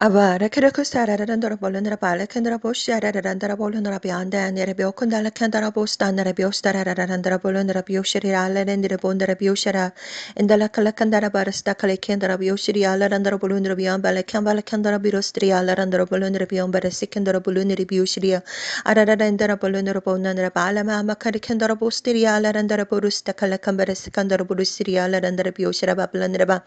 Abarakarakusararandara bolundara balakandara boshararandara bolundara biandanere biokundala kandara bostanara biostararandara bolundara bioshiri alarendere bondara bioshara indala kalakandara barasta kalekandara bioshiri alarandara bolundara biambala kambala kandara birostri alarandara bolundara biambara sikandara bolundara bioshiri ararandara bolundara bonandara balama amakari kandara bostri alarandara borusta kalakambara sikandara borustri alarandara bioshara bablandara ba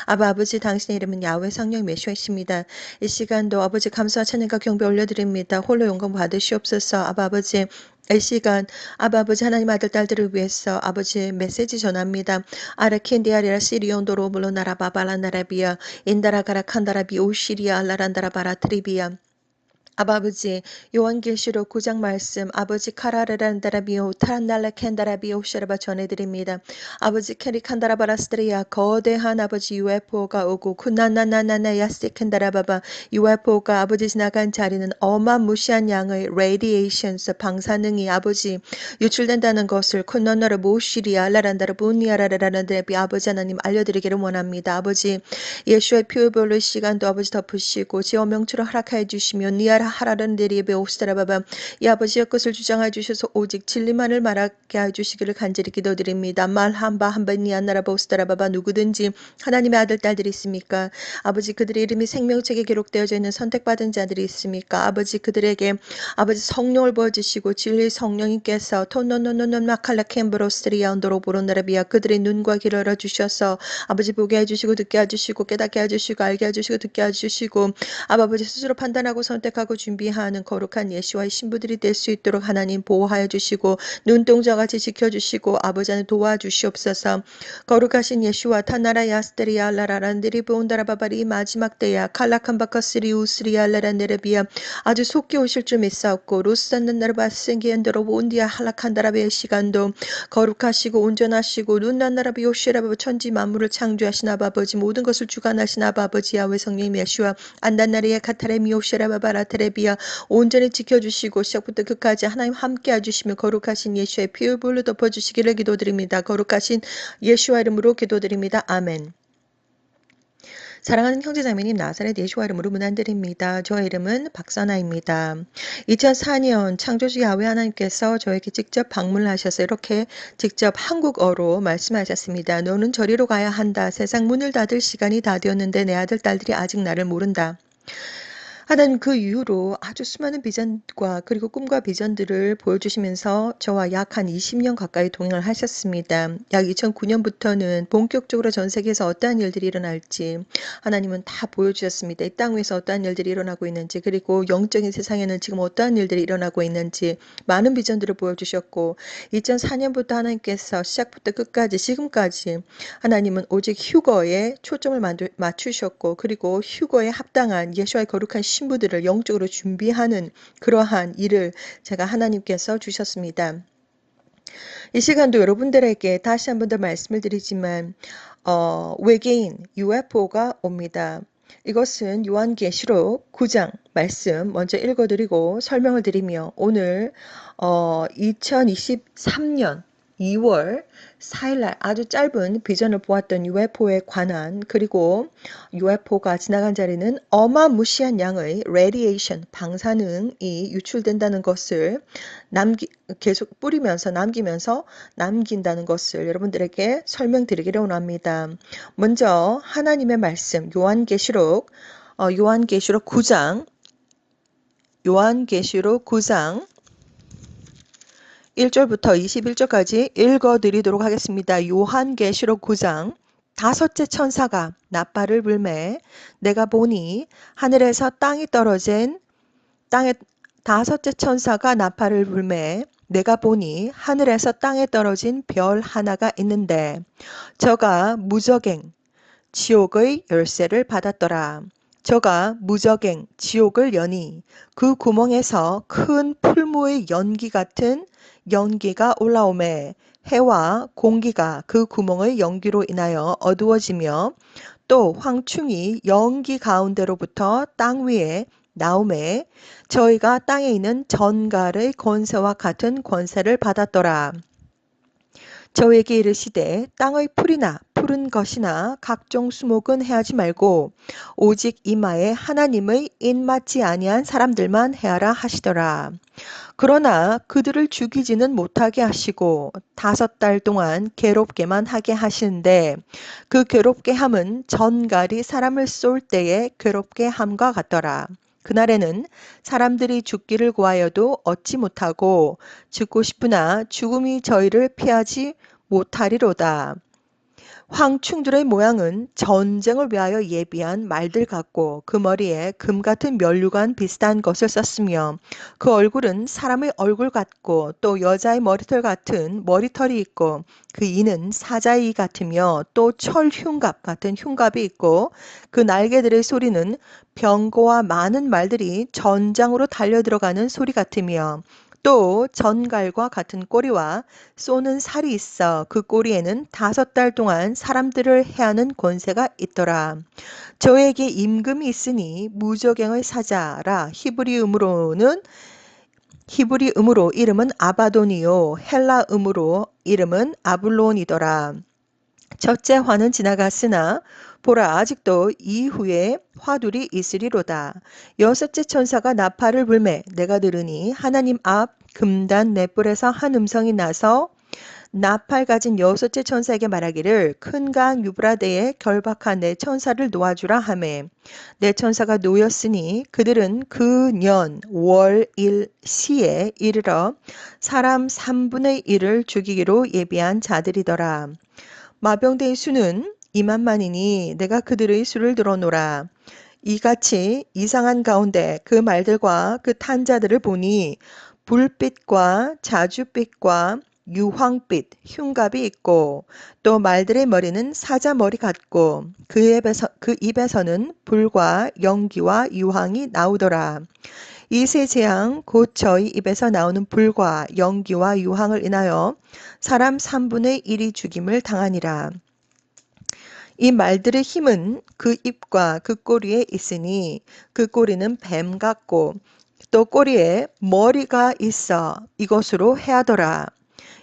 아버지 당신의 이름은 야훼 성령 메시아이십니다. 이 시간도 아버지 감사와 찬양과 경배 올려드립니다. 홀로 영광 받으시옵소서. 아버지 이 시간 아버지 하나님 아들 딸들을 위해서 아버지 메시지 전합니다. 아라켄디아리라 시리온도로 물로나라 바발라나라비아 인다라가라 칸다라비 오시리아 알라란다라 바라트리비아 아버지 요한계시록 9장 말씀 아버지 카라르란다라비오 타란날라 캔다라비오 샤라바 전해드립니다. 아버지 캐리칸다라바라스트리아 거대한 아버지 UFO가 오고 쿠나나나나나 야스티캔다라바바 UFO가 아버지 지나간 자리는 어마무시한 양의 레디에이션스 방사능이 아버지 유출된다는 것을 쿠너너르 모시리아 알라란다르 보니아라라라는데비 아버지 하나님 알려드리기를 원합니다. 아버지 예수의 피부별로 시간도 아버지 덮으시고 지어 명추를 허락하여 주시며 니아라 하라른데리베 옵스타라바바 이 아버지의 것을 주장해 주셔서 오직 진리만을 말하게 해주시기를 간절히 기도드립니다. 말 한바 니아나라바 옵스타라바바 누구든지 하나님의 아들 딸들이 있습니까? 아버지 그들의 이름이 생명책에 기록되어져 있는 선택받은 자들이 있습니까? 아버지 그들에게 아버지 성령을 부어주시고 진리의 성령님께서 토노노노노 마칼라 캠브로스트리아 언도로보로나라비아 그들의 눈과 귀를 열어주셔서 아버지 보게 해주시고 듣게 해주시고 깨닫게 해주시고 알게 해주시고 듣게 해주시고 아버지 스스로 판단하고 선택하고 준비하는 거룩한 예시와의 신부들이 될 수 있도록 하나님 보호하여 주시고 눈동자같이 지켜주시고 아버지 하나님 도와주시옵소서. 거룩하신 예수와 타나라 야스테리아 라라란데리 보온다라바바리 마지막 때야 칼라칸바카스리 우스리아 라란데레비아 아주 속히 오실 줄 믿사옵고 로스산는 나라바생기엔더로 온디아 할라칸다라베의 시간도 거룩하시고 온전하시고 눈난나라비 요시라바 천지 만물을 창조하신 아버지 모든 것을 주관하신 아버지 야훼 성령 예수와 안단나리의 카타레미 요시라바바라 테레비아 온전히 지켜주시고 시작부터 끝까지 하나님 함께 해주시며 거룩하신 예수의 피의 볼로 덮어주시기를 기도드립니다. 거룩하신 예수와 이름으로 기도드립니다. 아멘. 사랑하는 형제자매님 나사렛 예수와 이름으로 문안드립니다. 저의 이름은 박사나입니다. 2004년 창조주 야훼 하나님께서 저에게 직접 방문하셔서 이렇게 직접 한국어로 말씀하셨습니다. 너는 저리로 가야 한다. 세상 문을 닫을 시간이 다 되었는데 내 아들 딸들이 아직 나를 모른다. 하나님 그 이후로 아주 수많은 비전과 그리고 꿈과 비전들을 보여주시면서 저와 약 한 20년 가까이 동행을 하셨습니다. 약 2009년부터는 본격적으로 전 세계에서 어떠한 일들이 일어날지 하나님은 다 보여주셨습니다. 이 땅 위에서 어떠한 일들이 일어나고 있는지 그리고 영적인 세상에는 지금 어떠한 일들이 일어나고 있는지 많은 비전들을 보여주셨고 2004년부터 하나님께서 시작부터 끝까지 지금까지 하나님은 오직 휴거에 초점을 맞추셨고 그리고 휴거에 합당한 예수와의 거룩한 신부들을 영적으로 준비하는 그러한 일을 제가 하나님께서 주셨습니다. 이 시간도 여러분들에게 다시 한 번 더 말씀을 드리지만 외계인 UFO가 옵니다. 이것은 요한계시록 9장 말씀 먼저 읽어드리고 설명을 드리며 오늘 2023년 2월 4일날 아주 짧은 비전을 보았던 UFO에 관한 그리고 UFO가 지나간 자리는 어마무시한 양의 레디에이션 방사능이 유출된다는 것을 계속 뿌리면서 남긴다는 것을 여러분들에게 설명드리기를 원합니다. 먼저 하나님의 말씀 요한계시록 9장 1절부터 21절까지 읽어드리도록 하겠습니다. 요한계시록 9장 다섯째 천사가 나팔을 불매 내가 보니 하늘에서 다섯째 천사가 나팔을 불매 내가 보니 하늘에서 땅에 떨어진 별 하나가 있는데 저가 무저갱 지옥의 열쇠를 받았더라. 저가 무저갱 지옥을 여니 그 구멍에서 큰 풀무의 연기 같은 연기가 올라오매 해와 공기가 그 구멍의 연기로 인하여 어두워지며 또 황충이 연기 가운데로부터 땅 위에 나오매 저희가 땅에 있는 전갈의 권세와 같은 권세를 받았더라. 저에게 이르시되 땅의 풀이나 푸른 것이나 각종 수목은 해하지 말고 오직 이마에 하나님의 입맞지 아니한 사람들만 해하라 하시더라. 그러나 그들을 죽이지는 못하게 하시고 5달 동안 괴롭게만 하게 하시는데 그 괴롭게 함은 전갈이 사람을 쏠 때에 괴롭게 함과 같더라. 그날에는 사람들이 죽기를 구하여도 얻지 못하고 죽고 싶으나 죽음이 저희를 피하지 못하리로다. 황충들의 모양은 전쟁을 위하여 예비한 말들 같고 그 머리에 금 같은 면류관 비슷한 것을 썼으며 그 얼굴은 사람의 얼굴 같고 또 여자의 머리털 같은 머리털이 있고 그 이는 사자의 이 같으며 또 철흉갑 같은 흉갑이 있고 그 날개들의 소리는 병거와 많은 말들이 전장으로 달려들어가는 소리 같으며 또 전갈과 같은 꼬리와 쏘는 살이 있어 그 꼬리에는 5달 동안 사람들을 해하는 권세가 있더라. 저에게 임금이 있으니 무저갱의 사자라. 히브리음으로 이름은 아바돈이요 헬라음으로 이름은 아블론이더라. 첫째 화는 지나갔으나 보라 아직도 이후에 화둘이 있으리로다. 여섯째 천사가 나팔을 불매 내가 들으니 하나님 앞 금단 넷불에서 한 음성이 나서 나팔 가진 여섯째 천사에게 말하기를 큰 강 유브라데에 결박한 내 천사를 놓아주라 하매 내 천사가 놓였으니 그들은 그 년, 월, 일, 시에 이르러 사람 3분의 1을 죽이기로 예비한 자들이더라. 마병대의 수는 2만만이니 내가 그들의 수를 들어노라. 이같이 이상한 가운데 그 말들과 그 탄자들을 보니 불빛과 자주빛과 유황빛, 흉갑이 있고 또 말들의 머리는 사자 머리 같고 그 입에서는 불과 연기와 유황이 나오더라. 이 세 재앙 곧 저희 입에서 나오는 불과 연기와 유황을 인하여 사람 3분의 1이 죽임을 당하니라. 이 말들의 힘은 그 입과 그 꼬리에 있으니 그 꼬리는 뱀 같고 또 꼬리에 머리가 있어 이것으로 해하더라.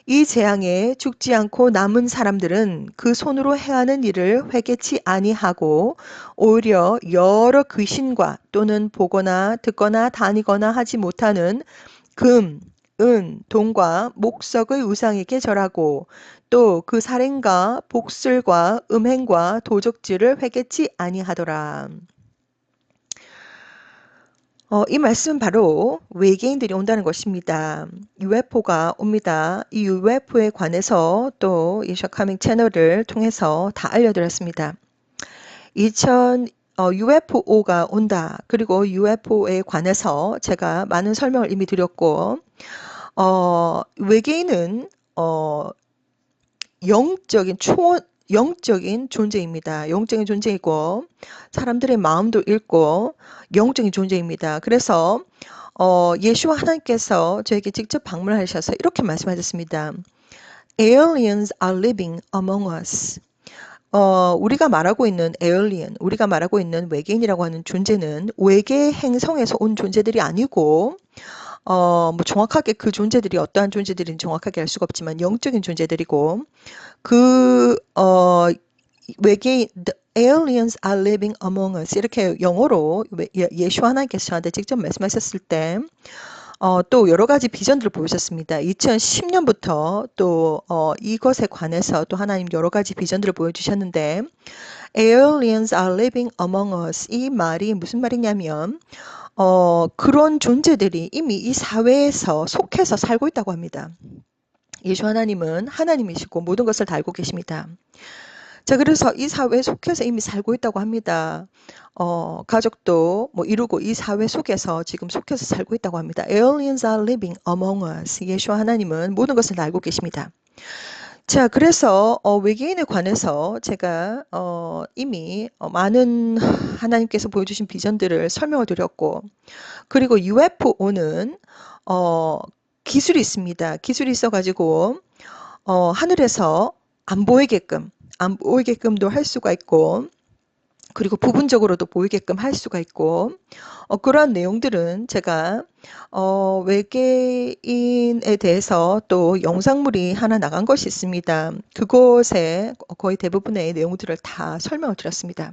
이 재앙에 죽지 않고 남은 사람들은 그 손으로 해하는 일을 회개치 아니하고 오히려 여러 귀신과 또는 보거나 듣거나 다니거나 하지 못하는 금, 은, 동과 목석의 우상에게 절하고 또 그 살인과 복술과 음행과 도적질을 회개치 아니하더라. 이 말씀은 바로 외계인들이 온다는 것입니다. UFO가 옵니다. 이 UFO에 관해서 또 이 셔카밍 채널을 통해서 다 알려드렸습니다. UFO가 온다. 그리고 UFO에 관해서 제가 많은 설명을 이미 드렸고 외계인은 영적인 존재입니다. 영적인 존재이고 사람들의 마음도 읽고 영적인 존재입니다. 그래서 예수와 하나님께서 저에게 직접 방문하셔서 이렇게 말씀하셨습니다. Aliens are living among us. 우리가 말하고 있는 에얼리언, 우리가 말하고 있는 외계인이라고 하는 존재는 외계 행성에서 온 존재들이 아니고 뭐 정확하게 그 존재들이 어떠한 존재들인지 정확하게 알 수가 없지만 영적인 존재들이고 외계인 the aliens are living among us 이렇게 영어로 예수 하나님께서 저한테 직접 말씀하셨을 때 또 여러 가지 비전들을 보여주셨습니다. 2010년부터 또 이것에 관해서 또 하나님 여러 가지 비전들을 보여주셨는데 aliens are living among us 이 말이 무슨 말이냐면 그런 존재들이 이미 이 사회에서 속해서 살고 있다고 합니다. 예수 하나님은 하나님이시고 모든 것을 다 알고 계십니다. 자, 그래서 이 사회에 속해서 이미 살고 있다고 합니다. 가족도 뭐 이루고 이 사회 속에서 지금 속해서 살고 있다고 합니다. Aliens are living among us. 예수 하나님은 모든 것을 다 알고 계십니다. 자, 그래서 외계인에 관해서 제가 이미 많은 하나님께서 보여주신 비전들을 설명을 드렸고 그리고 UFO는 기술이 있습니다. 기술이 있어가지고 하늘에서 안 보이게끔도 할 수가 있고 그리고 부분적으로도 보이게끔 할 수가 있고, 그러한 내용들은 제가 외계인에 대해서 또 영상물이 하나 나간 것이 있습니다. 그곳에 거의 대부분의 내용들을 다 설명을 드렸습니다.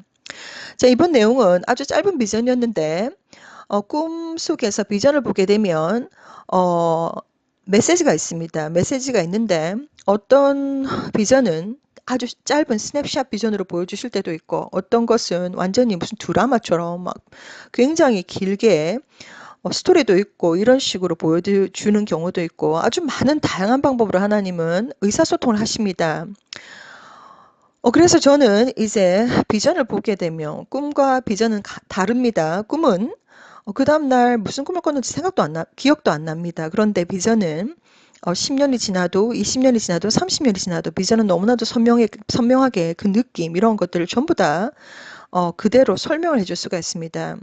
자, 이번 내용은 아주 짧은 비전이었는데 꿈속에서 비전을 보게 되면 어, 메시지가 있습니다. 메시지가 있는데 어떤 비전은 아주 짧은 스냅샷 비전으로 보여주실 때도 있고, 어떤 것은 완전히 무슨 드라마처럼 막 굉장히 길게 스토리도 있고 이런 식으로 보여주는 경우도 있고, 아주 많은 다양한 방법으로 하나님은 의사소통을 하십니다. 그래서 저는 이제 비전을 보게 되면 꿈과 비전은 다릅니다. 꿈은 그 다음날 무슨 꿈을 꿨는지 기억도 안 납니다. 그런데 비전은 10년이 지나도 20년이 지나도 30년이 지나도 비전은 너무나도 선명하게 그 느낌 이런 것들을 전부 다 그대로 설명을 해줄 수가 있습니다.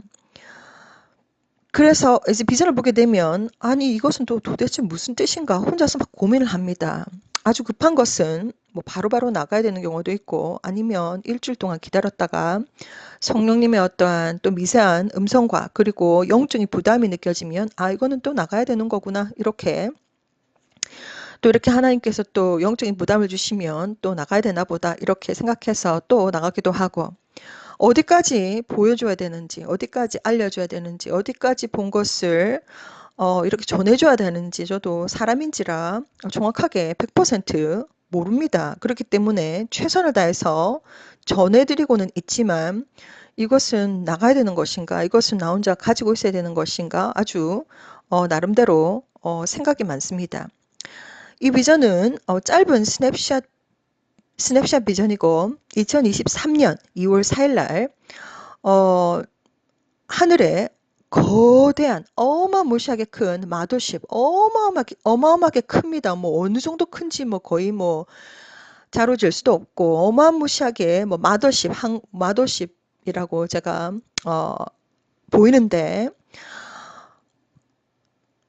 그래서 이제 비전을 보게 되면 아니 이것은 또 도대체 무슨 뜻인가 혼자서 막 고민을 합니다. 아주 급한 것은 뭐 바로바로 나가야 되는 경우도 있고, 아니면 일주일 동안 기다렸다가 성령님의 어떠한 또 미세한 음성과 그리고 영적인 부담이 느껴지면 아 이거는 또 나가야 되는 거구나, 이렇게 또 이렇게 하나님께서 또 영적인 부담을 주시면 또 나가야 되나 보다, 이렇게 생각해서 또 나가기도 하고, 어디까지 보여줘야 되는지, 어디까지 알려줘야 되는지, 어디까지 본 것을 이렇게 전해줘야 되는지 저도 사람인지라 정확하게 100% 모릅니다. 그렇기 때문에 최선을 다해서 전해드리고는 있지만, 이것은 나가야 되는 것인가, 이것은 나 혼자 가지고 있어야 되는 것인가, 아주 나름대로 생각이 많습니다. 이 비전은 짧은 스냅샷 비전이고, 2023년 2월 4일 날 하늘에 거대한 어마무시하게 큰 마더십, 어마어마하게 큽니다. 뭐 어느 정도 큰지 뭐 거의 뭐 자로질 수도 없고, 어마무시하게 뭐 마더십이라고 제가 보이는데,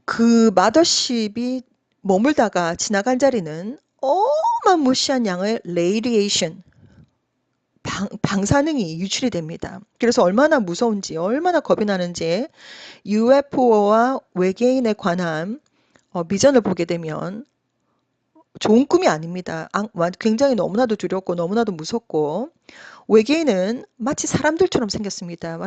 그 마더십이 머물다가 지나간 자리는 어마무시한 양의 레이디에이션, 방사능이 유출이 됩니다. 그래서 얼마나 무서운지, 얼마나 겁이 나는지, UFO와 외계인에 관한 비전을 보게 되면 좋은 꿈이 아닙니다. 굉장히 너무나도 두렵고 너무나도 무섭고, 외계인은 마치 사람들처럼 생겼습니다.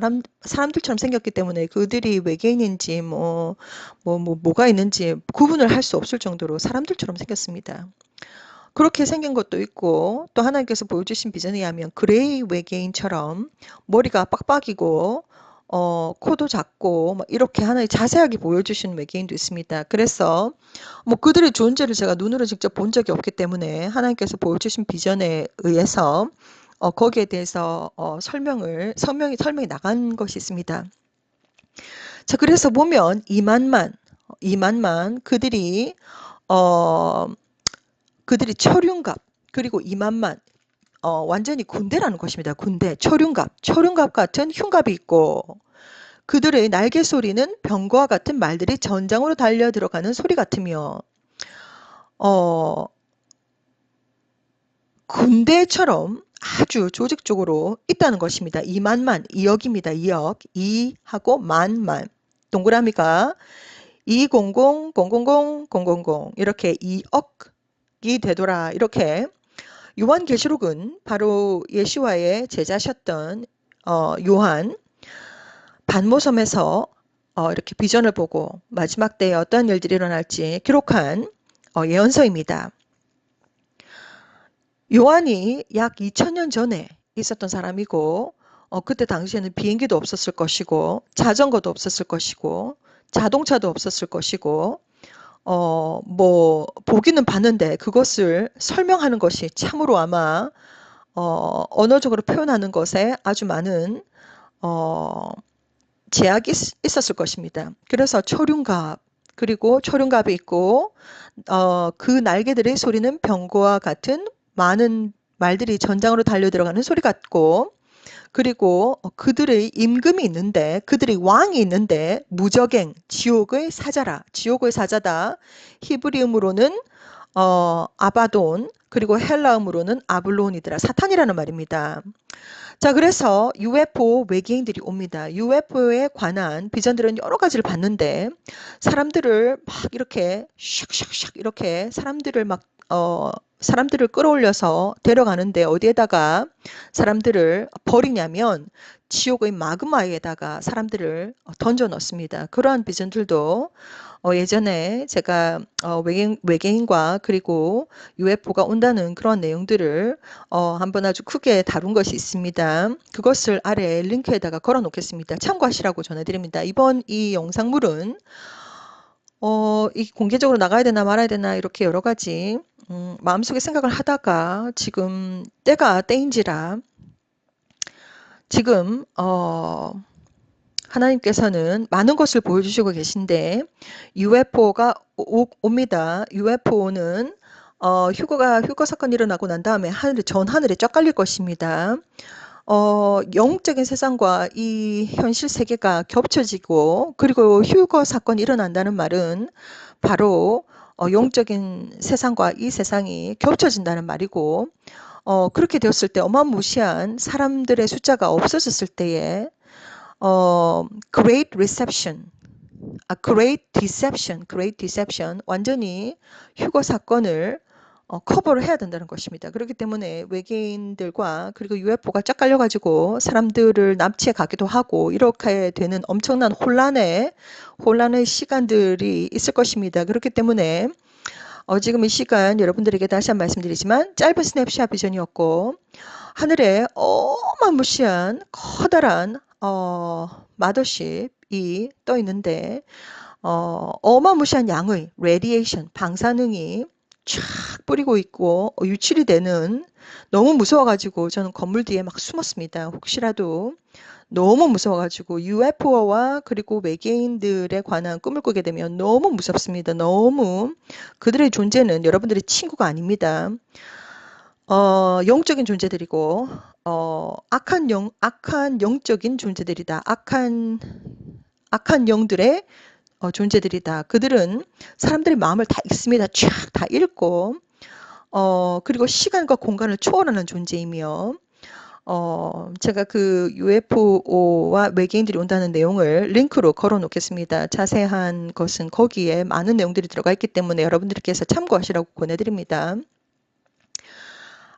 사람들처럼 생겼기 때문에 그들이 외계인인지 뭐가 있는지 구분을 할 수 없을 정도로 사람들처럼 생겼습니다. 그렇게 생긴 것도 있고, 또 하나님께서 보여주신 비전에 의하면 그레이 외계인처럼 머리가 빡빡이고 코도 작고 막 이렇게 하나의 자세하게 보여주시는 외계인도 있습니다. 그래서 뭐 그들의 존재를 제가 눈으로 직접 본 적이 없기 때문에 하나님께서 보여주신 비전에 의해서 거기에 대해서 설명이 나간 것이 있습니다. 자, 그래서 보면 2만만 그들이 철윤갑, 그리고 2만만 완전히 군대라는 것입니다. 군대, 철윤갑 같은 흉갑이 있고, 그들의 날개 소리는 병거와 같은 말들이 전장으로 달려 들어가는 소리 같으며, 군대처럼 아주 조직적으로 있다는 것입니다. 2만만, 2억입니다. 2억, 2하고 만만. 동그라미가 200000000 이렇게 2억이 되더라. 이렇게 요한계시록은 바로 예수와의 제자셨던 요한, 반모섬에서 이렇게 비전을 보고 마지막 때에 어떤 일들이 일어날지 기록한 예언서입니다. 요한이 약 2000년 전에 있었던 사람이고, 그때 당시에는 비행기도 없었을 것이고, 자전거도 없었을 것이고, 자동차도 없었을 것이고, 보기는 봤는데 그것을 설명하는 것이 참으로 아마 언어적으로 표현하는 것에 아주 많은 제약이 있었을 것입니다. 그래서 초륜갑, 그리고 초륜갑이 있고, 그 날개들의 소리는 병거와 같은 많은 말들이 전장으로 달려들어가는 소리 같고, 그리고 그들의 임금이 있는데, 그들의 왕이 있는데, 무저갱, 지옥의 사자다. 히브리음으로는 아바돈, 그리고 헬라음으로는 아블론이더라. 사탄이라는 말입니다. 자, 그래서 UFO 외계인들이 옵니다. UFO에 관한 비전들은 여러 가지를 봤는데 사람들을 막 이렇게 샥샥샥 이렇게 사람들을 끌어올려서 데려가는데 어디에다가 사람들을 버리냐면 지옥의 마그마에다가 사람들을 던져 넣습니다. 그러한 비전들도 예전에 제가 외계인과 그리고 UFO가 온다는 그런 내용들을 한번 아주 크게 다룬 것이 있습니다. 그것을 아래 링크에다가 걸어 놓겠습니다. 참고하시라고 전해드립니다. 이번 이 영상물은 이 공개적으로 나가야 되나 말아야 되나 이렇게 여러 가지 마음속에 생각을 하다가 지금 때가 때인지라 지금 하나님께서는 많은 것을 보여주시고 계신데 UFO가 옵니다. UFO는 휴거 사건이 일어나고 난 다음에 전 하늘에 쫙 깔릴 것입니다. 영적인 세상과 이 현실 세계가 겹쳐지고 그리고 휴거 사건이 일어난다는 말은 바로 영적인 세상과 이 세상이 겹쳐진다는 말이고 그렇게 되었을 때 어마무시한 사람들의 숫자가 없어졌을 때에 great reception, great deception, 완전히 휴거 사건을 커버를 해야 된다는 것입니다. 그렇기 때문에 외계인들과 그리고 UFO가 쫙 깔려가지고 사람들을 납치해 가기도 하고 이렇게 되는 엄청난 혼란의 시간들이 있을 것입니다. 그렇기 때문에 지금 이 시간 여러분들에게 다시 한 말씀드리지만 짧은 스냅샷 비전이었고 하늘에 어마무시한 커다란 마더십이 떠 있는데 어마무시한 양의 레디에이션 방사능이 쫙 뿌리고 있고 유출이 되는 너무 무서워가지고 저는 건물 뒤에 막 숨었습니다. 혹시라도 너무 무서워가지고 UFO와 그리고 외계인들에 관한 꿈을 꾸게 되면 너무 무섭습니다. 너무 그들의 존재는 여러분들의 친구가 아닙니다. 영적인 존재들이고 악한 영적인 존재들이다. 악한 영들의 존재들이다. 그들은 사람들의 마음을 다 읽습니다. 쫙 다 읽고 그리고 시간과 공간을 초월하는 존재이며 제가 그 UFO와 외계인들이 온다는 내용을 링크로 걸어 놓겠습니다. 자세한 것은 거기에 많은 내용들이 들어가 있기 때문에 여러분들께서 참고하시라고 권해드립니다.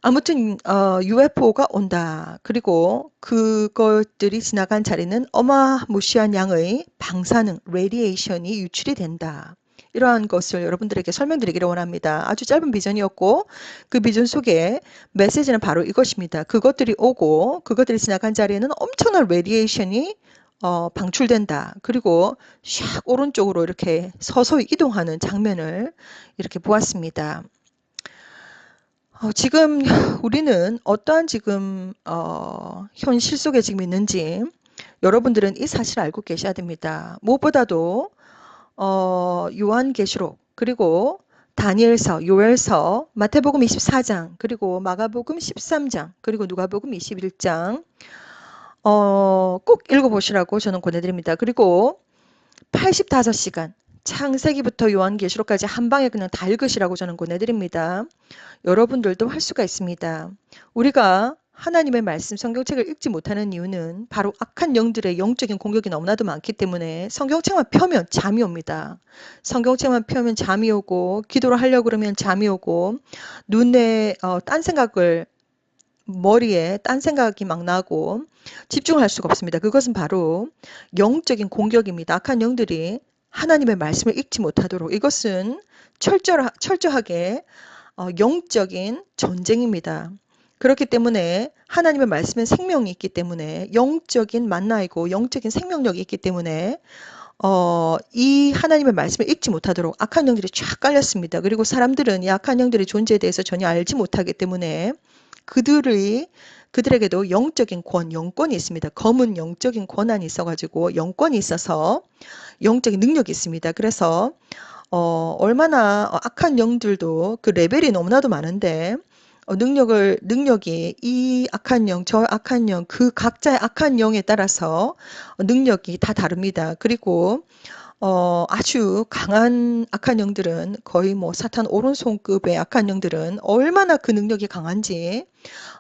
아무튼 UFO가 온다. 그리고 그것들이 지나간 자리는 어마무시한 양의 방사능, 레디에이션이 유출이 된다. 이러한 것을 여러분들에게 설명드리기를 원합니다. 아주 짧은 비전이었고 그 비전 속에 메시지는 바로 이것입니다. 그것들이 오고 그것들이 지나간 자리에는 엄청난 레디에이션이 방출된다. 그리고 샥 오른쪽으로 이렇게 서서히 이동하는 장면을 이렇게 보았습니다. 지금 우리는 어떠한 지금 현실 속에 지금 있는지 여러분들은 이 사실을 알고 계셔야 됩니다. 무엇보다도 요한계시록 그리고 다니엘서, 요엘서, 마태복음 24장 그리고 마가복음 13장 그리고 누가복음 21장 꼭 읽어보시라고 저는 권해드립니다. 그리고 85시간 창세기부터 요한계시록까지 한 방에 그냥 다 읽으시라고 저는 권해드립니다. 여러분들도 할 수가 있습니다. 우리가 하나님의 말씀 성경책을 읽지 못하는 이유는 바로 악한 영들의 영적인 공격이 너무나도 많기 때문에 성경책만 펴면 잠이 옵니다. 성경책만 펴면 잠이 오고 기도를 하려고 그러면 잠이 오고 눈에 머리에 딴 생각이 막 나고 집중을 할 수가 없습니다. 그것은 바로 영적인 공격입니다. 악한 영들이 하나님의 말씀을 읽지 못하도록 이것은 철저하게 영적인 전쟁입니다. 그렇기 때문에 하나님의 말씀은 생명이 있기 때문에 영적인 만나이고 영적인 생명력이 있기 때문에 이 하나님의 말씀을 읽지 못하도록 악한 영들이 쫙 깔렸습니다. 그리고 사람들은 이 악한 영들의 존재에 대해서 전혀 알지 못하기 때문에 그들에게도 영적인 영권이 있습니다. 검은 영적인 권한이 있어가지고 영권이 있어서 영적인 능력이 있습니다. 그래서 얼마나 악한 영들도 그 레벨이 너무나도 많은데 능력이 이 악한 영, 저 악한 영, 그 각자의 악한 영에 따라서 능력이 다 다릅니다. 그리고 아주 강한 악한 영들은 거의 뭐 사탄 오른손급의 악한 영들은 얼마나 그 능력이 강한지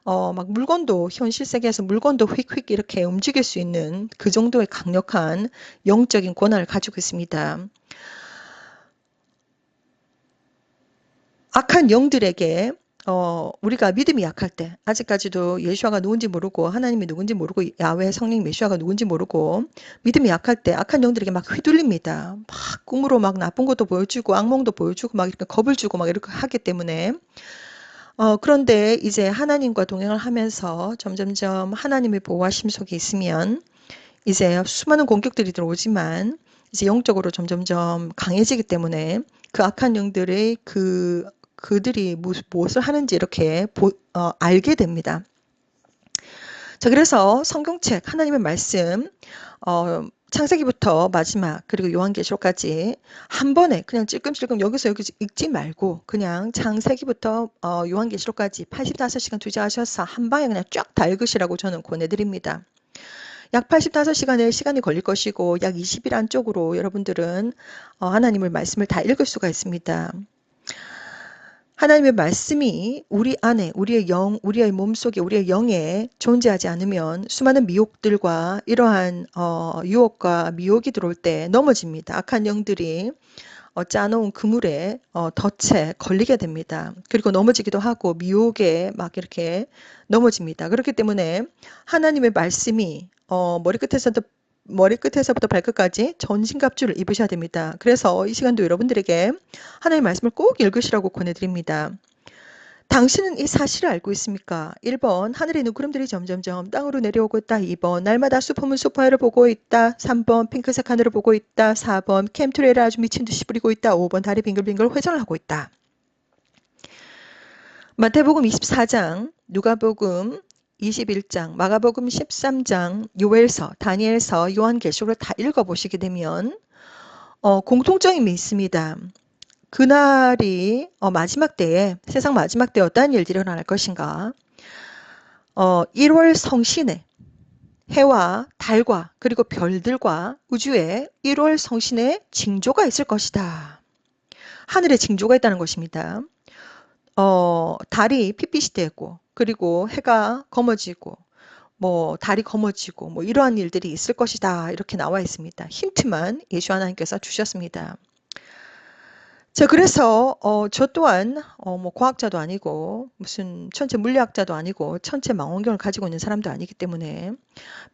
막 물건도 현실 세계에서 물건도 휙휙 이렇게 움직일 수 있는 그 정도의 강력한 영적인 권한을 가지고 있습니다. 악한 영들에게 우리가 믿음이 약할 때 아직까지도 예수아가 누군지 모르고 하나님이 누군지 모르고 야훼 성령 메시아가 누군지 모르고 믿음이 약할 때 악한 영들에게 막 휘둘립니다. 막 꿈으로 막 나쁜 것도 보여주고 악몽도 보여주고 막 이렇게 겁을 주고 막 이렇게 하기 때문에 그런데 이제 하나님과 동행을 하면서 점점점 하나님의 보호하심 속에 있으면 이제 수많은 공격들이 들어오지만 이제 영적으로 점점점 강해지기 때문에 그 악한 영들의 그들이 무엇을 하는지 이렇게 알게 됩니다. 자, 그래서 성경책 하나님의 말씀 창세기부터 마지막 그리고 요한계시록까지 한 번에 그냥 찔끔찔끔 여기서 여기 읽지 말고 그냥 창세기부터 요한계시록까지 85시간 투자하셔서 한 방에 그냥 쫙 다 읽으시라고 저는 권해드립니다. 약 85시간의 시간이 걸릴 것이고 약 20일 안쪽으로 여러분들은 하나님의 말씀을 다 읽을 수가 있습니다. 하나님의 말씀이 우리 안에 우리의 영, 우리의 몸속에 우리의 영에 존재하지 않으면 수많은 미혹들과 이러한 유혹과 미혹이 들어올 때 넘어집니다. 악한 영들이 짜놓은 그물에 덫에 걸리게 됩니다. 그리고 넘어지기도 하고 미혹에 막 이렇게 넘어집니다. 그렇기 때문에 하나님의 말씀이 머리끝에서부터 발끝까지 전신갑주를 입으셔야 됩니다. 그래서 이 시간도 여러분들에게 하나님의 말씀을 꼭 읽으시라고 권해드립니다. 당신은 이 사실을 알고 있습니까? 1번 하늘의 눈구름들이 점점점 땅으로 내려오고 있다. 2번 날마다 수포문 소파를 보고 있다. 3번 핑크색 하늘을 보고 있다. 4번 캠트레일을 아주 미친 듯이 뿌리고 있다. 5번 다리 빙글빙글 회전을 하고 있다. 마태복음 24장, 누가복음 21장, 마가복음 13장, 요엘서, 다니엘서, 요한계시록을 다 읽어보시게 되면 공통점이 있습니다. 그날이 마지막 때에 세상 마지막 때에 어떠한 일들이 일어날 것인가. 1월 성신에 해와 달과 그리고 별들과 우주에 1월 성신의 징조가 있을 것이다. 하늘에 징조가 있다는 것입니다. 달이 핏빛이 되고 그리고 해가 검어지고 뭐 달이 검어지고 뭐 이러한 일들이 있을 것이다. 이렇게 나와 있습니다. 힌트만 예수 하나님께서 주셨습니다. 자, 그래서 저 또한 뭐 과학자도 아니고 무슨 천체 물리학자도 아니고 천체 망원경을 가지고 있는 사람도 아니기 때문에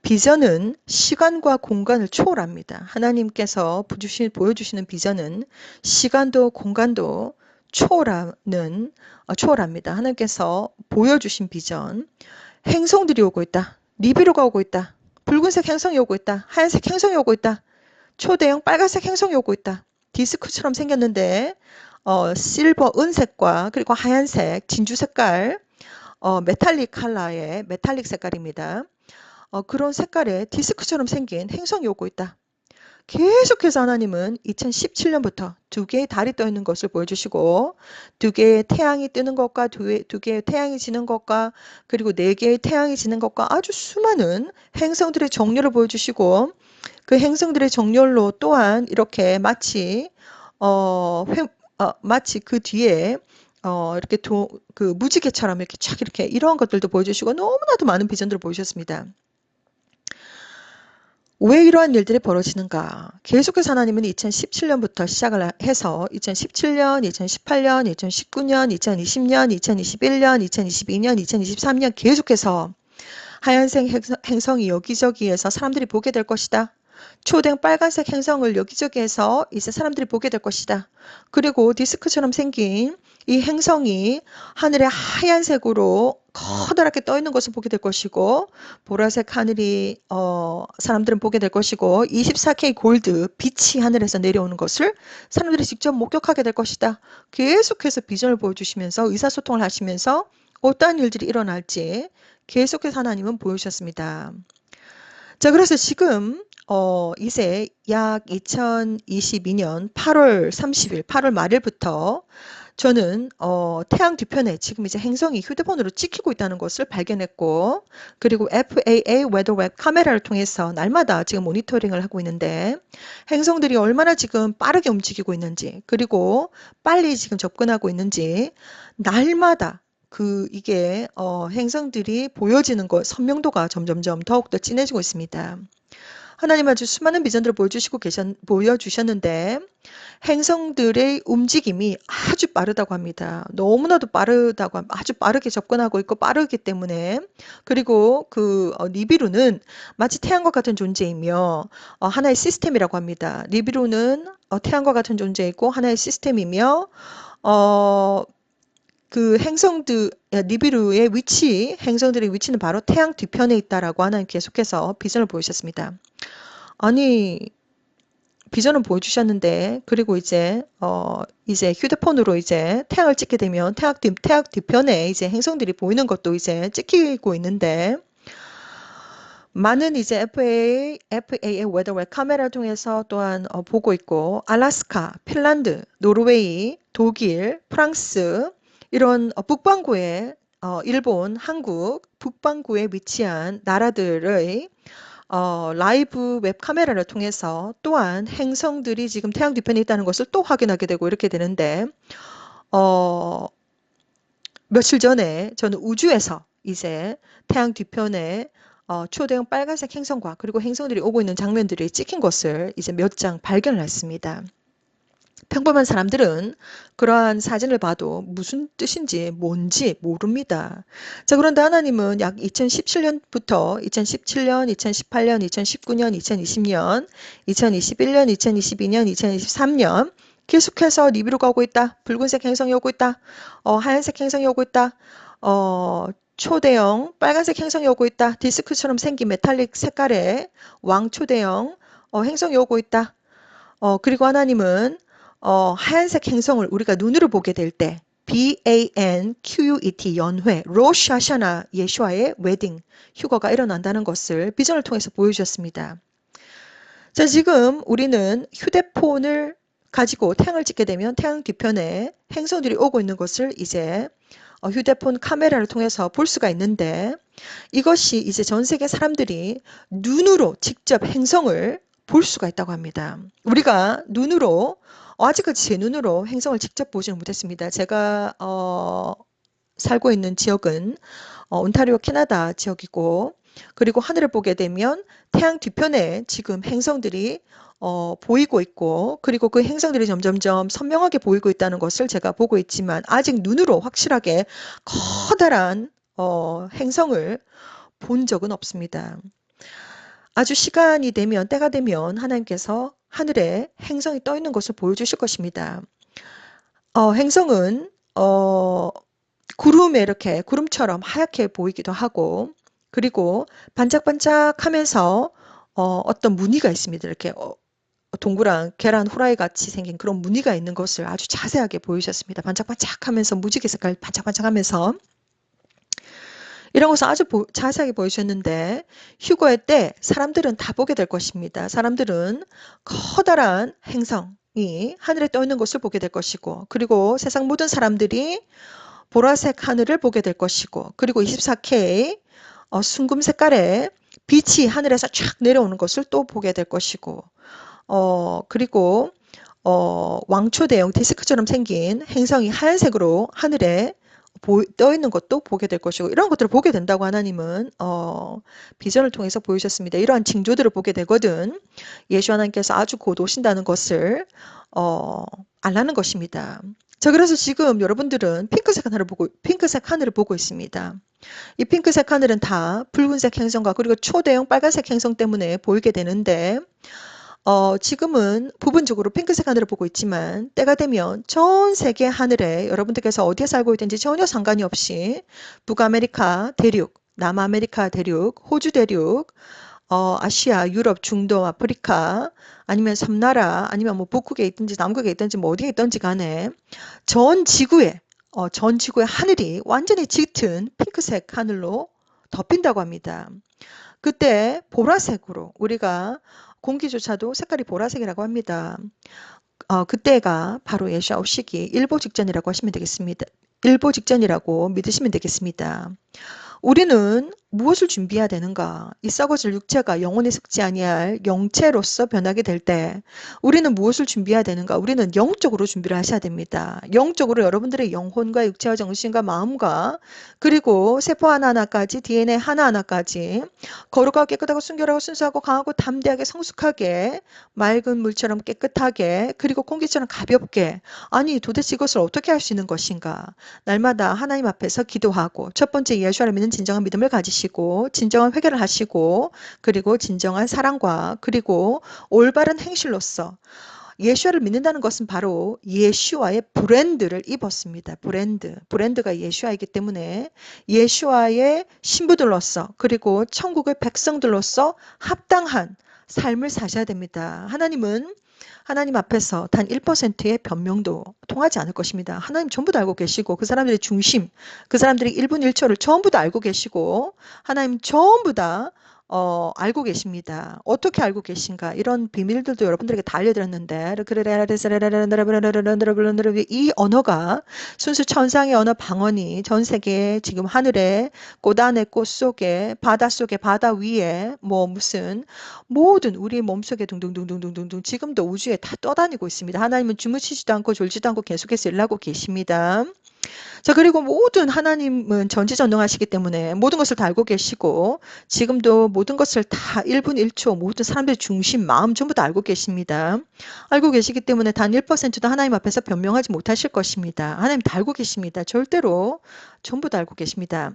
비전은 시간과 공간을 초월합니다. 하나님께서 보여주시는 비전은 시간도 공간도 초월합니다. 하나님께서 보여주신 비전, 행성들이 오고 있다. 니비루가 오고 있다. 붉은색 행성이 오고 있다. 하얀색 행성이 오고 있다. 초대형 빨간색 행성이 오고 있다. 디스크처럼 생겼는데 실버 은색과 그리고 하얀색 진주 색깔 메탈릭 컬러의 메탈릭 색깔입니다. 그런 색깔의 디스크처럼 생긴 행성이 오고 있다. 계속해서 하나님은 2017년부터 두 개의 달이 떠 있는 것을 보여주시고 두 개의 태양이 뜨는 것과 두 개의 태양이 지는 것과 그리고 네 개의 태양이 지는 것과 아주 수많은 행성들의 정렬을 보여주시고 그 행성들의 정렬로 또한 이렇게 마치 마치 그 뒤에 이렇게 그 무지개처럼 이렇게 쫙 이렇게 이러한 것들도 보여주시고 너무나도 많은 비전들을 보여주셨습니다. 왜 이러한 일들이 벌어지는가? 계속해서 하나님은 2017년부터 시작을 해서 2017년, 2018년, 2019년, 2020년, 2021년, 2022년, 2023년 계속해서 하얀색 행성이 여기저기에서 사람들이 보게 될 것이다. 초댕 빨간색 행성을 여기저기에서 이제 사람들이 보게 될 것이다. 그리고 디스크처럼 생긴 이 행성이 하늘에 하얀색으로 커다랗게 떠 있는 것을 보게 될 것이고 보라색 하늘이 사람들은 보게 될 것이고 24K 골드 빛이 하늘에서 내려오는 것을 사람들이 직접 목격하게 될 것이다. 계속해서 비전을 보여주시면서 의사소통을 하시면서 어떠한 일들이 일어날지 계속해서 하나님은 보여주셨습니다. 자, 그래서 지금 이제 약 2022년 8월 30일, 8월 말일부터 저는 태양 뒤편에 지금 이제 행성이 휴대폰으로 찍히고 있다는 것을 발견했고, 그리고 FAA 웨더웹 카메라를 통해서 날마다 지금 모니터링을 하고 있는데, 행성들이 얼마나 지금 빠르게 움직이고 있는지, 그리고 빨리 지금 접근하고 있는지 날마다 이게 행성들이 보여지는 것, 선명도가 점점점 더욱더 진해지고 있습니다. 하나님 아주 수많은 비전들을 보여주셨는데 행성들의 움직임이 아주 빠르다고 합니다. 너무나도 아주 빠르게 접근하고 있고 빠르기 때문에, 그리고 니비루는 마치 태양과 같은 존재이며 하나의 시스템이라고 합니다. 니비루는 태양과 같은 존재이고 하나의 시스템이며 어, 행성들의 위치는 바로 태양 뒤편에 있다라고 하나님 계속해서 비전을 보여주셨습니다. 아니, 비전을 보여주셨는데, 그리고 이제 휴대폰으로 이제 태양을 찍게 되면 태양 뒤편에 이제 행성들이 보이는 것도 이제 찍히고 있는데, 많은 이제 FAA 웨더웨어 카메라를 통해서 또한 보고 있고, 알래스카, 핀란드, 노르웨이, 독일, 프랑스, 이런 북반구에 일본, 한국, 북반구에 위치한 나라들의 라이브 웹 카메라를 통해서 또한 행성들이 지금 태양 뒤편에 있다는 것을 또 확인하게 되고 이렇게 되는데, 어, 며칠 전에 저는 우주에서 이제 태양 뒤편에 초대형 빨간색 행성과 그리고 행성들이 오고 있는 장면들이 찍힌 것을 이제 몇 장 발견을 했습니다. 평범한 사람들은 그러한 사진을 봐도 무슨 뜻인지 뭔지 모릅니다. 자, 그런데 하나님은 약 2017년부터 2017년, 2018년, 2019년, 2020년, 2021년, 2022년, 2023년 계속해서 니비루가 오고 있다. 붉은색 행성이 오고 있다. 하얀색 행성이 오고 있다. 초대형 빨간색 행성이 오고 있다. 디스크처럼 생긴 메탈릭 색깔의 왕초대형 행성이 오고 있다. 그리고 하나님은 하얀색 행성을 우리가 눈으로 보게 될 때 BANQUET 연회 로시 하샤나 예수와의 웨딩 휴거가 일어난다는 것을 비전을 통해서 보여주셨습니다. 자, 지금 우리는 휴대폰을 가지고 태양을 찍게 되면 태양 뒤편에 행성들이 오고 있는 것을 이제 휴대폰 카메라를 통해서 볼 수가 있는데, 이것이 이제 전 세계 사람들이 눈으로 직접 행성을 볼 수가 있다고 합니다. 우리가 눈으로 아직까지 제 눈으로 행성을 직접 보지는 못했습니다. 제가 살고 있는 지역은 온타리오 캐나다 지역이고, 그리고 하늘을 보게 되면 태양 뒤편에 지금 행성들이 보이고 있고, 그리고 그 행성들이 점점점 선명하게 보이고 있다는 것을 제가 보고 있지만 아직 눈으로 확실하게 커다란 행성을 본 적은 없습니다. 아주 시간이 되면, 때가 되면 하나님께서 하늘에 행성이 떠 있는 것을 보여주실 것입니다. 행성은 구름에 이렇게 구름처럼 하얗게 보이기도 하고, 그리고 반짝반짝하면서 어떤 무늬가 있습니다. 이렇게 동그란 계란 후라이 같이 생긴 그런 무늬가 있는 것을 아주 자세하게 보여주셨습니다. 반짝반짝하면서 무지개 색깔 반짝반짝하면서 이런 것을 아주 자세하게 보여주셨는데, 휴거의 때 사람들은 다 보게 될 것입니다. 사람들은 커다란 행성이 하늘에 떠 있는 것을 보게 될 것이고, 그리고 세상 모든 사람들이 보라색 하늘을 보게 될 것이고, 그리고 24K 순금 색깔의 빛이 하늘에서 쫙 내려오는 것을 또 보게 될 것이고, 그리고 왕초대형 디스크처럼 생긴 행성이 하얀색으로 하늘에 떠 있는 것도 보게 될 것이고, 이런 것들을 보게 된다고 하나님은 비전을 통해서 보여주셨습니다. 이러한 징조들을 보게 되거든 예수 하나님께서 아주 곧 오신다는 것을 알라는 것입니다. 자, 그래서 지금 여러분들은 핑크색 하늘을 보고 있습니다. 이 핑크색 하늘은 다 붉은색 행성과 그리고 초대형 빨간색 행성 때문에 보이게 되는데, 지금은 부분적으로 핑크색 하늘을 보고 있지만 때가 되면 전 세계 하늘에 여러분들께서 어디에 살고 있든지 전혀 상관이 없이 북아메리카 대륙, 남아메리카 대륙, 호주 대륙, 아시아, 유럽, 중동, 아프리카, 아니면 섬나라, 아니면 뭐 북극에 있든지 남극에 있든지 뭐 어디에 있든지 간에 전 지구의 하늘이 완전히 짙은 핑크색 하늘로 덮인다고 합니다. 그때 보라색으로 우리가 공기조차도 색깔이 보라색이라고 합니다. 그때가 바로 예수와 오시기 일보 직전이라고 하시면 되겠습니다. 일보 직전이라고 믿으시면 되겠습니다. 우리는 무엇을 준비해야 되는가? 이 썩어질 육체가 영혼에 속지 아니할 영체로서 변하게 될 때 우리는 무엇을 준비해야 되는가? 우리는 영적으로 준비를 하셔야 됩니다. 영적으로 여러분들의 영혼과 육체와 정신과 마음과 그리고 세포 하나하나까지 DNA 하나하나까지 거룩하고 깨끗하고 순결하고 순수하고 강하고 담대하게 성숙하게 맑은 물처럼 깨끗하게 그리고 공기처럼 가볍게 아니 도대체 이것을 어떻게 할 수 있는 것인가? 날마다 하나님 앞에서 기도하고 첫 번째 예수를 믿는 진정한 믿음을 가지시고 진정한 회개를 하시고 그리고 진정한 사랑과 그리고 올바른 행실로서 예수를 믿는다는 것은 바로 예수와의 브랜드를 입었습니다. 브랜드가 예수이기 때문에 예수와의 신부들로서 그리고 천국의 백성들로서 합당한 삶을 사셔야 됩니다. 하나님 앞에서 단 1%의 변명도 통하지 않을 것입니다. 하나님 전부 다 알고 계시고 그 사람들의 중심, 그 사람들의 1분 1초를 전부 다 알고 계시고 하나님 전부 다 알고 계십니다. 어떻게 알고 계신가? 이런 비밀들도 여러분들에게 다 알려드렸는데 이 언어가 순수 천상의 언어 방언이 전 세계 지금 하늘에 꽃 안에 꽃 속에 바다 속에 바다 위에 뭐 무슨 모든 우리 몸속에 둥둥둥둥둥둥 지금도 우주에 다 떠다니고 있습니다. 하나님은 주무시지도 않고 졸지도 않고 계속해서 일하고 계십니다. 자, 그리고 모든 하나님은 전지전능하시기 때문에 모든 것을 다 알고 계시고 지금도 모든 것을 다 1분 1초 모든 사람들의 중심, 마음 전부 다 알고 계십니다. 알고 계시기 때문에 단 1%도 하나님 앞에서 변명하지 못하실 것입니다. 하나님 다 알고 계십니다. 절대로 전부 다 알고 계십니다.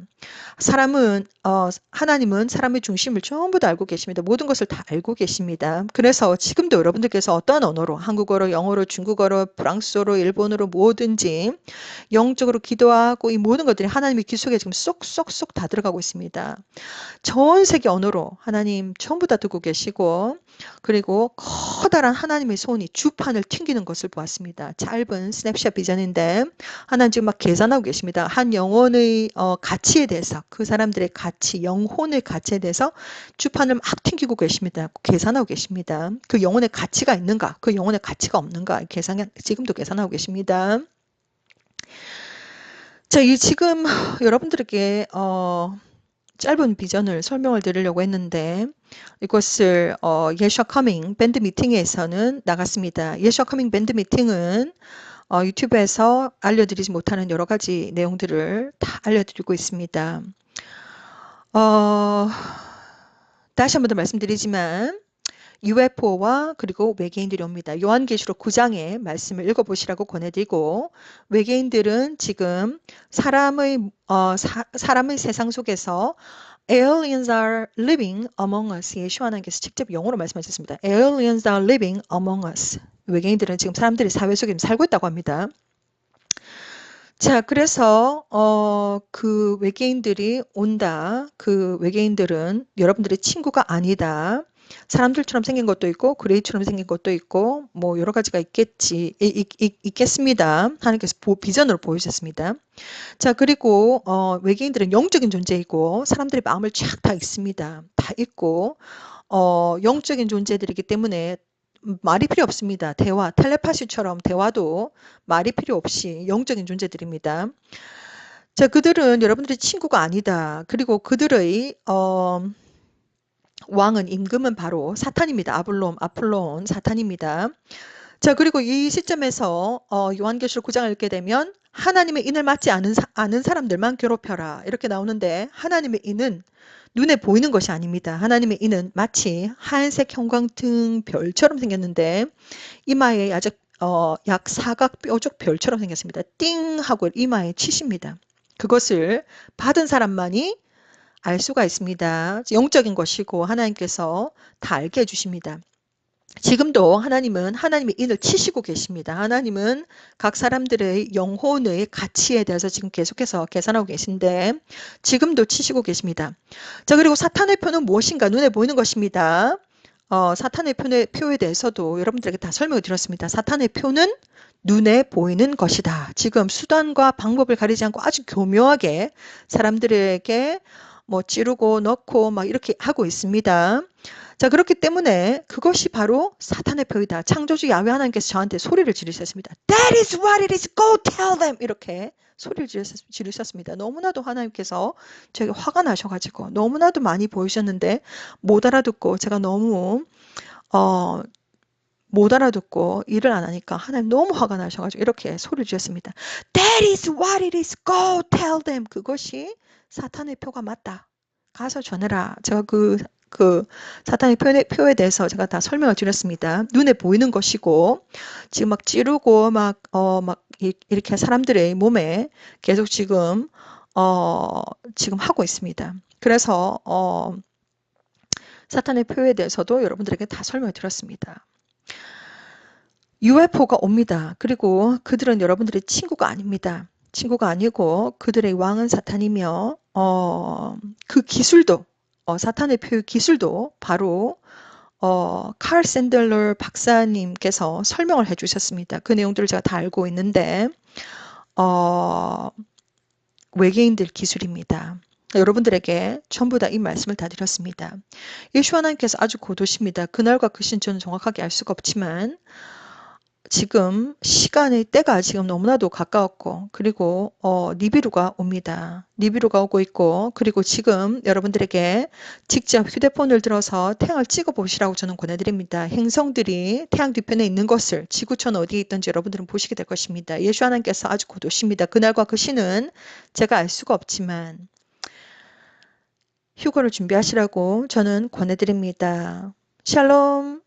하나님은 사람의 중심을 전부 다 알고 계십니다. 모든 것을 다 알고 계십니다. 그래서 지금도 여러분들께서 어떠한 언어로 한국어로, 영어로, 중국어로, 프랑스어로, 일본어로 뭐든지 영적으로 기도하고 이 모든 것들이 하나님의 귀 속에 지금 쏙쏙쏙 다 들어가고 있습니다. 전 세계 언어로 하나님 전부 다 듣고 계시고 그리고 커다란 하나님의 손이 주판을 튕기는 것을 보았습니다. 짧은 스냅샷 비전인데 하나님 지금 막 계산하고 계십니다. 한 영혼의 가치에 대해서 그 사람들의 가치, 영혼의 가치에 대해서 주판을 막 튕기고 계십니다. 계산하고 계십니다. 그 영혼의 가치가 있는가, 그 영혼의 가치가 없는가 지금도 계산하고 계십니다. 자, 지금 여러분들에게 짧은 비전을 설명을 드리려고 했는데 이것을 예수와 커밍 밴드 미팅에서는 나갔습니다. 예수와 커밍 밴드 미팅은 유튜브에서 알려드리지 못하는 여러 가지 내용들을 다 알려드리고 있습니다. 다시 한 번 더 말씀드리지만 UFO와 그리고 외계인들이 옵니다. 요한계시록 9장의 말씀을 읽어보시라고 권해드리고 외계인들은 지금 사람의 세상 속에서 Aliens are living among us. 예수 하나님께서 직접 영어로 말씀하셨습니다. Aliens are living among us. 외계인들은 지금 사람들이 사회 속에 살고 있다고 합니다. 자, 그래서 그 외계인들이 온다. 그 외계인들은 여러분들의 친구가 아니다. 사람들처럼 생긴 것도 있고 그레이처럼 생긴 것도 있고 뭐 여러 가지가 있겠습니다. 하나님께서 비전으로 보여주셨습니다. 자, 그리고 외계인들은 영적인 존재이고 사람들의 마음을 쫙 다 있습니다. 다 있고 영적인 존재들이기 때문에 말이 필요 없습니다. 텔레파시처럼 대화도 말이 필요 없이 영적인 존재들입니다. 자, 그들은 여러분들의 친구가 아니다. 그리고 그들의 왕은 임금은 바로 사탄입니다. 아폴론 사탄입니다. 자, 그리고 이 시점에서 요한계시록 9장을 읽게 되면 하나님의 인을 맞지 않은 사람들만 괴롭혀라 이렇게 나오는데 하나님의 인은 눈에 보이는 것이 아닙니다. 하나님의 인은 마치 하얀색 형광등 별처럼 생겼는데 이마에 약 사각 뾰족 별처럼 생겼습니다. 띵 하고 이마에 치십니다. 그것을 받은 사람만이 알 수가 있습니다. 영적인 것이고 하나님께서 다 알게 해주십니다. 지금도 하나님은 하나님의 인을 치시고 계십니다. 하나님은 각 사람들의 영혼의 가치에 대해서 지금 계속해서 계산하고 계신데 지금도 치시고 계십니다. 자, 그리고 사탄의 표는 무엇인가? 눈에 보이는 것입니다. 사탄의 표에 대해서도 여러분들에게 다 설명을 드렸습니다. 사탄의 표는 눈에 보이는 것이다. 지금 수단과 방법을 가리지 않고 아주 교묘하게 사람들에게 뭐 찌르고 넣고 막 이렇게 하고 있습니다. 자, 그렇기 때문에 그것이 바로 사탄의 표이다. 창조주 야훼 하나님께서 저한테 소리를 지르셨습니다. That is what it is. Go tell them. 이렇게 소리를 지르셨습니다. 너무나도 하나님께서 제게 화가 나셔가지고 너무나도 많이 보이셨는데 못 알아듣고 제가 너무 어, 못 알아듣고 일을 안 하니까 하나님 너무 화가 나셔가지고 이렇게 소리를 지었습니다. That is what it is. Go tell them. 그것이 사탄의 표가 맞다. 가서 전해라. 제가 그 사탄의 표에 대해서 제가 다 설명을 드렸습니다. 눈에 보이는 것이고 지금 막 찌르고 막 이렇게 사람들의 몸에 계속 지금 지금 하고 있습니다. 그래서 사탄의 표에 대해서도 여러분들에게 다 설명을 드렸습니다. UFO가 옵니다. 그리고 그들은 여러분들의 친구가 아닙니다. 친구가 아니고 그들의 왕은 사탄이며 그 기술도 사탄의 표의 기술도 바로 칼 샌들러 박사님께서 설명을 해주셨습니다. 그 내용들을 제가 다 알고 있는데 외계인들 기술입니다. 여러분들에게 전부 다 이 말씀을 다 드렸습니다. 예수 하나님께서 아주 고도십니다. 그날과 그 시는 저는 정확하게 알 수가 없지만 지금 시간의 때가 지금 너무나도 가까웠고 그리고 니비루가 옵니다. 니비루가 오고 있고 그리고 지금 여러분들에게 직접 휴대폰을 들어서 태양을 찍어 보시라고 저는 권해드립니다. 행성들이 태양 뒤편에 있는 것을 지구촌 어디에 있든지 여러분들은 보시게 될 것입니다. 예수 하나님께서 아주 고도십니다. 그날과 그 시는 제가 알 수가 없지만 휴거를 준비하시라고 저는 권해드립니다. 샬롬.